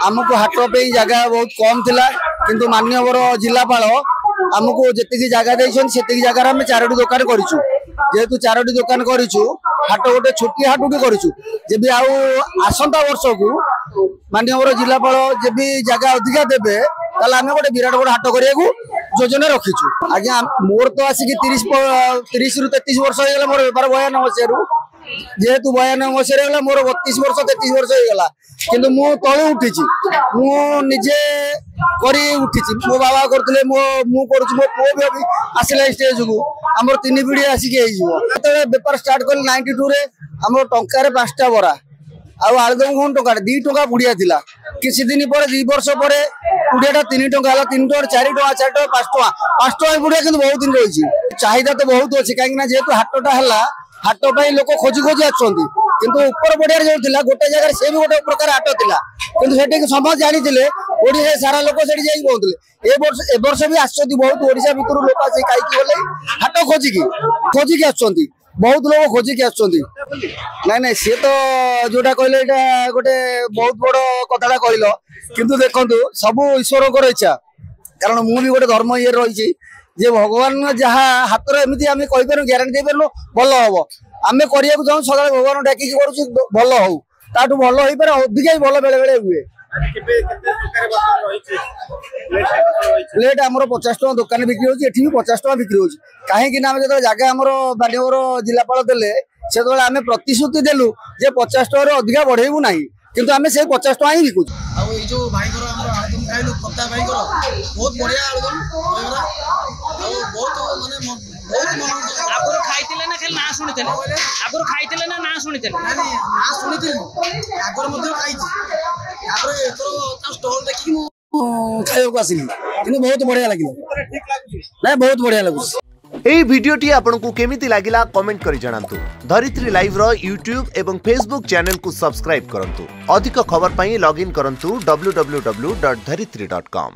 आमको हाट पे जगह बहुत कम थिला किंतु माननीय जिलापाल आमको जी जगह देती जगार आम 4टी दुकान करूँ जेहेतु 4टी दुकान करूँ हाट गोटे छोटी हाट जब आसंता वर्ष को माननीय जिलापाल जब जगह अधिका देवे आम गोटे विराट बड़ हाट करने योजना रखीचु। आज्ञा मोर तो आसिक 30 ରୁ 33 वर्ष हो मोर बेपार 92 मसीह जेहेतु 92 मसीह मोर 32 वर्ष 33 वर्ष होगा किंतु मु तले उठी मुझे करी उठी मो बाबा करते मो कर मो पुओ भी अभी आसला स्टेज को आम 3 पीढ़ी आसिक बेपार स्टार्ट कल 92 रे आम टंकार 5टा बरा आलुदम कौन टका 2 टका पुड़िया थिला किसी दिन पर 2 वर्ष पर पुड़िया 3 टका 3 टका 4 टका 4 टका 5 टका पुड़िया किंतु बहुत दिन रही चाहिदा तो बहुत अच्छी कहीं जेहेतु हाटटा है हाट लोक खोजी खोजी आसुँच किंतु ऊपर पड़िया जो गोटे जगह से भी गोटे प्रकार हाट था किंतु से समस्त जानी ओडिशा सारा लोक से पहुँचले ए वर्ष भी आसुँच बहुत ओडिशा भितर लोक आस कहीं गले हाट खोजिकी आसुँच बहुत लोग खोजिकी आसुँच ना ना सी तो जोटा कहले गोटे बहुत बड़ कथा कहल किंतु देखु सब ईश्वर इच्छा कारण मुझे गोटे धर्म ये रही जे भगवान जहाँ हाथ एमती आम कहीपर ग्यारंटी दे पार भल हम आम करने चाहूँ सदा भगवान डाकिकी करूँ भल हो ताठू भल हो पारे अधिका भल बेले बेले हुए प्लेट आमर 50 टका दुकान बिक्री होती भी 50 टका बिक्री होती कहीं जो जगह आम माननीय जिलापाल देले से आम प्रतिश्रुति देलु जे 50 टका अधिका बढ़ेबू ना किंतु आम से 50 टका ही बिकुँ जो भाई आलुदम खाइलु पत्ता भाई बहुत बढ़िया आलुदम बहुत माने बहुत आगुर खाइतिले ना खाली ना सुनितिले आगुर खाइतिले ना सुनितिले ना सुनितिले आगुर मध्ये खाइछि आगुर एतो स्टॉल देखि मु खाइयो आसिनी किंतु बहुत बढ़िया लागिला ना बहुत बढ़िया लागुछि। एही भिडियोटी आपनकु केमिति लागिला कमेंट करि जणांतु। धरित्री लाइव रो यूट्यूब एवं फेसबुक चैनल को सब्सक्राइब करंतु। अधिक खबर पई लॉगिन करंतु www.dharitri.com।